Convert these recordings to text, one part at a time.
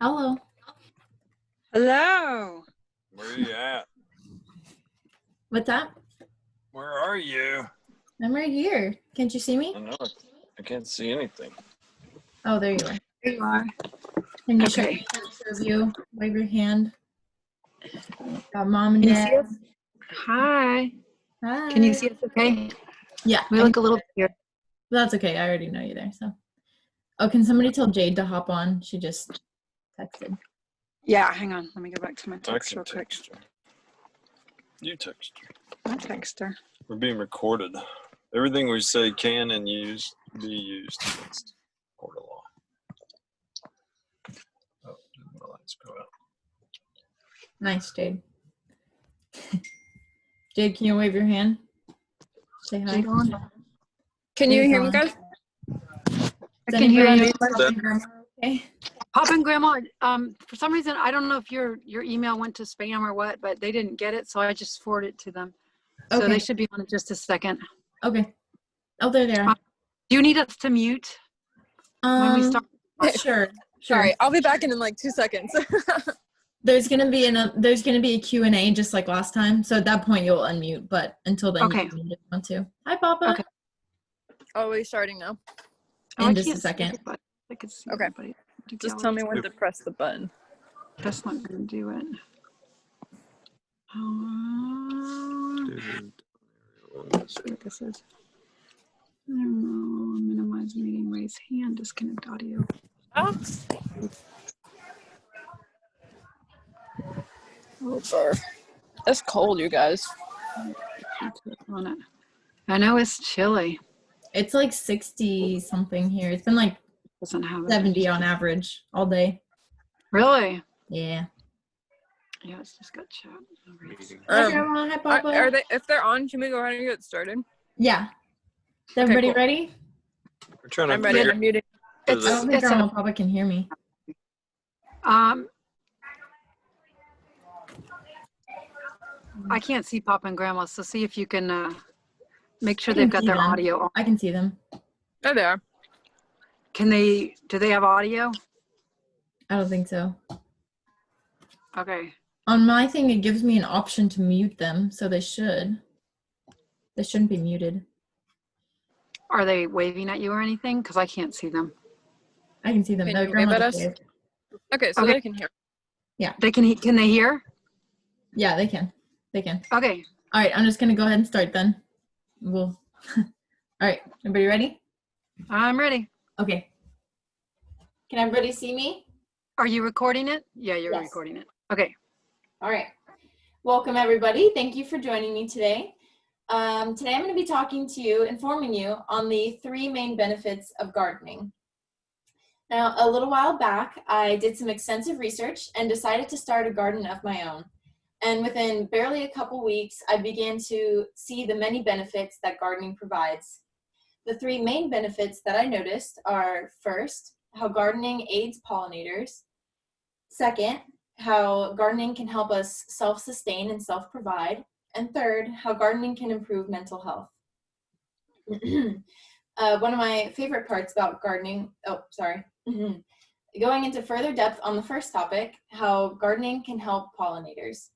Hello. Hello. Where are you at? What's up? Where are you? I'm right here. Can't you see me? I know. I can't see anything. Oh, there you are. There you are. Can you show Okay. me a picture of you? Wave your hand. Got mom and Can you dad. see us? Hi. Hi. Can you see us okay? Yeah. We look a little weird. That's okay. I already know you there. So. Oh, can somebody tell Jade to hop on? She just texted. Yeah, hang on. Let me go back to my I text can real quick. text her. You text her. I'll text her. We're being recorded. Everything we say can and be used against court of law. Oh, my lights go out. Nice, Jade. Jade, can you wave your hand? Say hi. Jade on. Can you Jade's hear me, on. guys? I can hear you. Okay. Pop and Grandma, for some reason, I don't know if your email went to spam or what, but they didn't get it, so I just forwarded it to them. So Okay. they should be on in just a second. Okay. Oh, there they are. Do you need us to mute when we start? Sure. Sorry, I'll be back in like 2 seconds. There's gonna be a Q&A just like last time. So at that point you'll unmute, but until then Okay. you can just want to. Hi, Papa. Okay. Oh, are we starting now? In I just a can't see second. everybody. I can see Okay. everybody. Just tell me when to press the button. That's not going to do it. Let's see what this is. I don't know. Minimize meeting, raise hand, disconnect audio. Oh, sir. It's cold, you guys. On it. I know it's chilly. It's like 60 something here. It's been like Doesn't have it. 70 on average all day. Really? Yeah. Yeah, it's just got chat. Hi, Grandma. Hi, Papa. Are they? If they're on, can we go ahead and get started? Yeah. Is everybody cool. ready? We're trying to I'm ready. figure I'm muting. I don't think Grandma and Papa can hear me. I can't see Papa and Grandma, so see if you can make sure I can they've got see their them. audio on. I can see them. There they are. Do they have audio? I don't think so. Okay. On my thing, it gives me an option to mute them, so they should. They shouldn't be muted. Are they waving at you or anything? Because I can't see them. I can see them. Can No, you wave Grandma at just us? waved. Okay, so Okay. they can hear. Can they hear? Yeah, they can. They can. Okay. All right, I'm just gonna go ahead and start then. We'll. All right, everybody ready? I'm ready. Okay. Can everybody see me? Are you recording it? Yeah, you're Yes. recording it. Okay. All right. Welcome, everybody. Thank you for joining me today. Today I'm going to be talking to you, informing you on the 3 main benefits of gardening. Now, a little while back, I did some extensive research and decided to start a garden of my own. And within barely a couple weeks, I began to see the many benefits that gardening provides. The 3 main benefits that I noticed are, first, how gardening aids pollinators. Second, how gardening can help us self-sustain and self-provide. And third, how gardening can improve mental health. One of my favorite parts about gardening, going into further depth on the first topic, how gardening can help pollinators.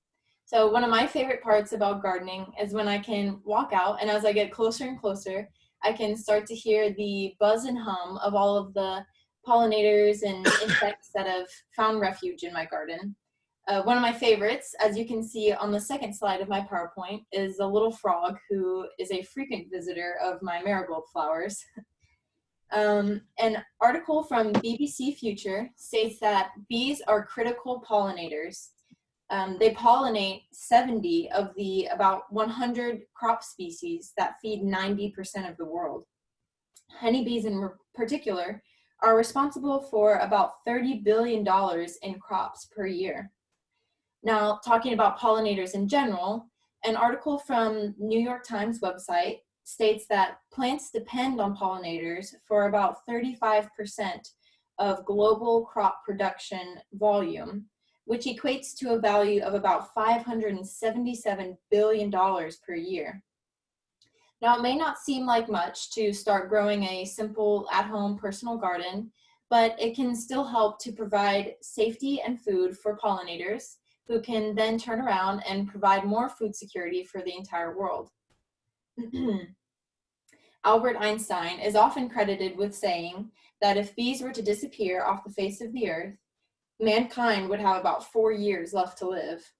So one of my favorite parts about gardening is when I can walk out, and as I get closer and closer, I can start to hear the buzz and hum of all of the pollinators and insects that have found refuge in my garden. One of my favorites, as you can see on the second slide of my PowerPoint, is a little frog who is a frequent visitor of my marigold flowers. An article from BBC Future states that bees are critical pollinators. They pollinate 70 of the about 100 crop species that feed 90% of the world. Honeybees in particular are responsible for about $30 billion in crops per year. Now, talking about pollinators in general, an article from New York Times website states that plants depend on pollinators for about 35% of global crop production volume, which equates to a value of about $577 billion per year. Now, it may not seem like much to start growing a simple at-home personal garden, but it can still help to provide safety and food for pollinators, who can then turn around and provide more food security for the entire world. Albert Einstein is often credited with saying that if bees were to disappear off the face of the earth, mankind would have about 4 years left to live.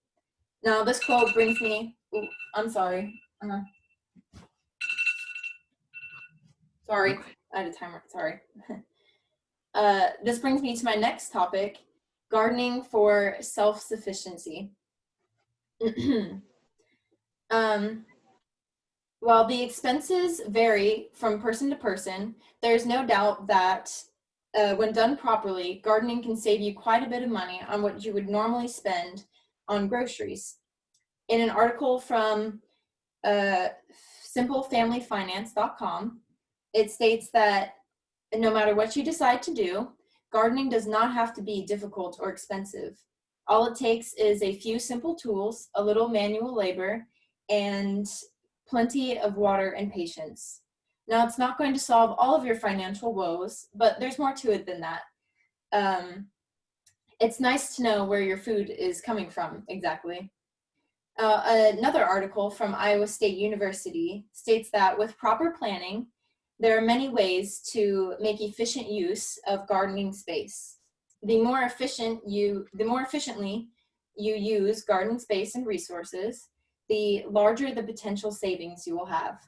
Now, this quote brings me, I'm sorry. Sorry, I had a timer, sorry. This brings me to my next topic, gardening for self-sufficiency. While the expenses vary from person to person, there's no doubt that when done properly, gardening can save you quite a bit of money on what you would normally spend on groceries. In an article from simplefamilyfinance.com, it states that no matter what you decide to do, gardening does not have to be difficult or expensive. All it takes is a few simple tools, a little manual labor, and plenty of water and patience. Now, it's not going to solve all of your financial woes, but there's more to it than that. It's nice to know where your food is coming from, exactly. Another article from Iowa State University states that with proper planning, there are many ways to make efficient use of gardening space. The more efficiently you use garden space and resources, the larger the potential savings you will have.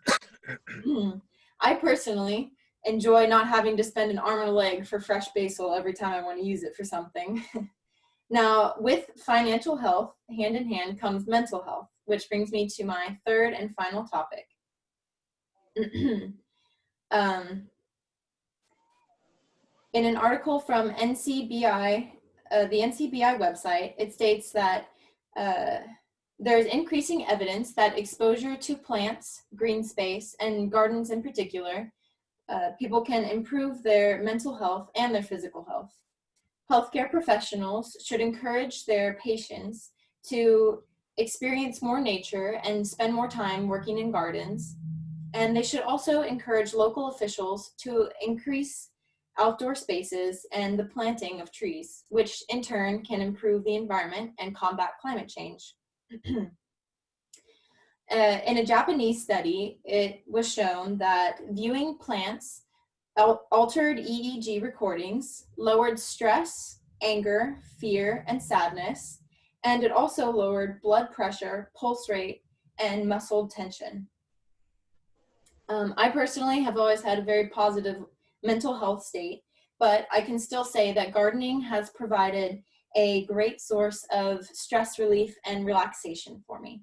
I personally enjoy not having to spend an arm and a leg for fresh basil every time I want to use it for something. Now, with financial health, hand in hand comes mental health, which brings me to my third and final topic. In an article from NCBI, the NCBI website, it states that there's increasing evidence that exposure to plants, green space, and gardens in particular, people can improve their mental health and their physical health. Healthcare professionals should encourage their patients to experience more nature and spend more time working in gardens. And they should also encourage local officials to increase outdoor spaces and the planting of trees, which in turn can improve the environment and combat climate change. In a Japanese study, it was shown that viewing plants altered EEG recordings, lowered stress, anger, fear, and sadness, and it also lowered blood pressure, pulse rate, and muscle tension. I personally have always had a very positive mental health state, but I can still say that gardening has provided a great source of stress relief and relaxation for me.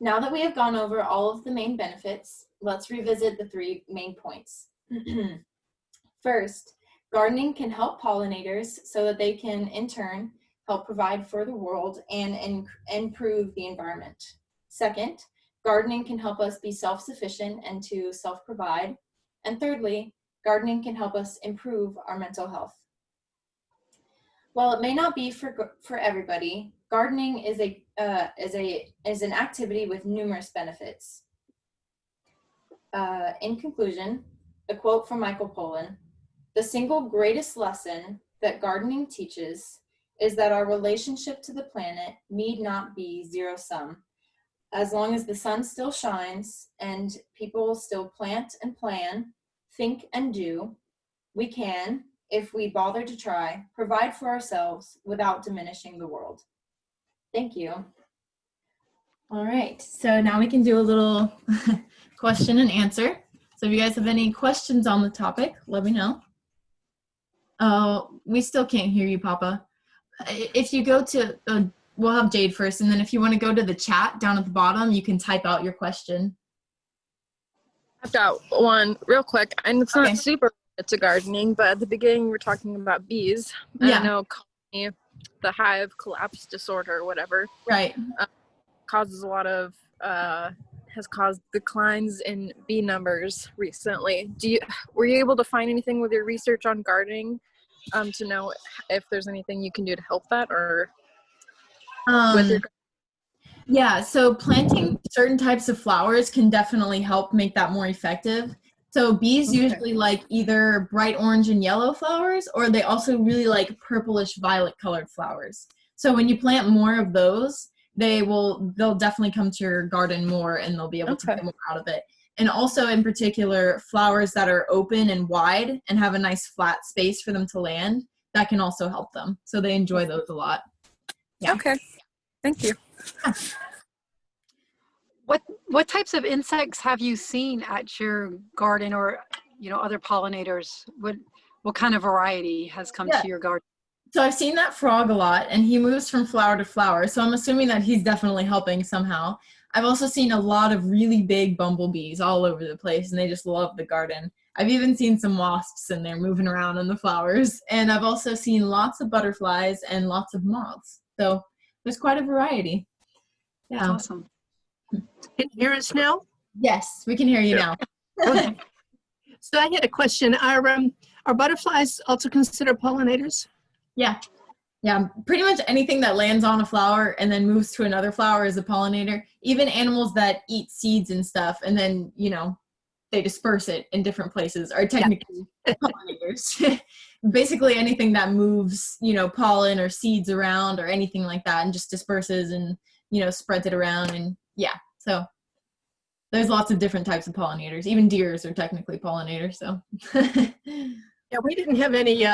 Now that we have gone over all of the main benefits, let's revisit the 3 main points. First, gardening can help pollinators so that they can, in turn, help provide for the world and improve the environment. Second, gardening can help us be self-sufficient and to self-provide. And thirdly, gardening can help us improve our mental health. While it may not be for everybody, gardening is an activity with numerous benefits. In conclusion, a quote from Michael Pollan: "The single greatest lesson that gardening teaches is that our relationship to the planet need not be zero-sum. As long as the sun still shines and people still plant and plan, think and do, we can, if we bother to try, provide for ourselves without diminishing the world." Thank you. All right, so now we can do a little question and answer. So if you guys have any questions on the topic, let me know. We still can't hear you, Papa. If you go to, we'll have Jade first, and then if you want to go to the chat down at the bottom, you can type out your question. I've got one real quick, and it's not Okay. super related to gardening, but at the beginning we were talking about bees. Yeah. I know the hive collapse disorder or whatever Right. causes a lot of has caused declines in bee numbers recently. Were you able to find anything with your research on gardening to know if there's anything you can do to help that, or with your? Yeah, so planting certain types of flowers can definitely help make that more effective. So bees Okay. usually like either bright orange and yellow flowers, or they also really like purplish violet colored flowers. So when you plant more of those, they'll definitely come to your garden more, and they'll be able to Okay. get more out of it. And also in particular, flowers that are open and wide and have a nice flat space for them to land, that can also help them. So they enjoy those a lot. Yeah. Okay. Thank you. What types of insects have you seen at your garden, or other pollinators? What kind of variety has come Yeah. to your garden? So I've seen that frog a lot, and he moves from flower to flower. So I'm assuming that he's definitely helping somehow. I've also seen a lot of really big bumblebees all over the place, and they just love the garden. I've even seen some wasps in there moving around in the flowers. And I've also seen lots of butterflies and lots of moths. So there's quite a variety. That's Yeah. awesome. Can you hear us now? Yes, we can hear you now. Okay. So I had a question. Are butterflies also considered pollinators? Yeah. Yeah, pretty much anything that lands on a flower and then moves to another flower is a pollinator. Even animals that eat seeds and stuff and then, they disperse it in different places are technically pollinators. Basically anything that moves, pollen or seeds around or anything like that and just disperses and, spreads it around. And yeah, so there's lots of different types of pollinators. Even deers are technically pollinators, so. Yeah, we didn't have any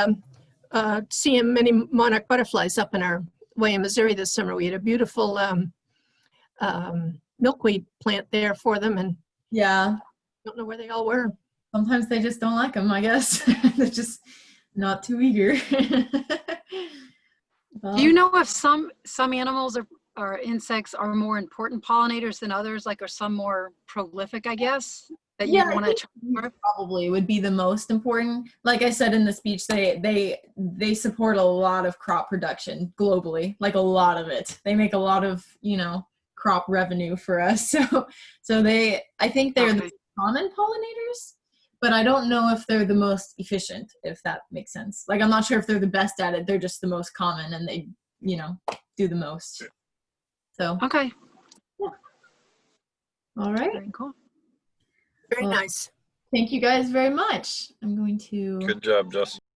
seeing many monarch butterflies up in our way in Missouri this summer. We had a beautiful milkweed plant there for them, and Yeah. don't know where they all were. Sometimes they just don't like them, I guess. They're just not too eager. Do you know if some animals or insects are more important pollinators than others? Like, are some more prolific, I guess, that you Yeah, I want think to? probably would be the most important. Like I said in the speech, they support a lot of crop production globally, like a lot of it. They make a lot of crop revenue for us. So I think they're the common pollinators, but I don't know if they're the most efficient, if that makes sense. Like, I'm not sure if they're the best at it. They're just the most common, and they do the most. So Okay. all right. Very cool. Very Well, nice. Thank you guys very much. I'm going to Good job, Jess.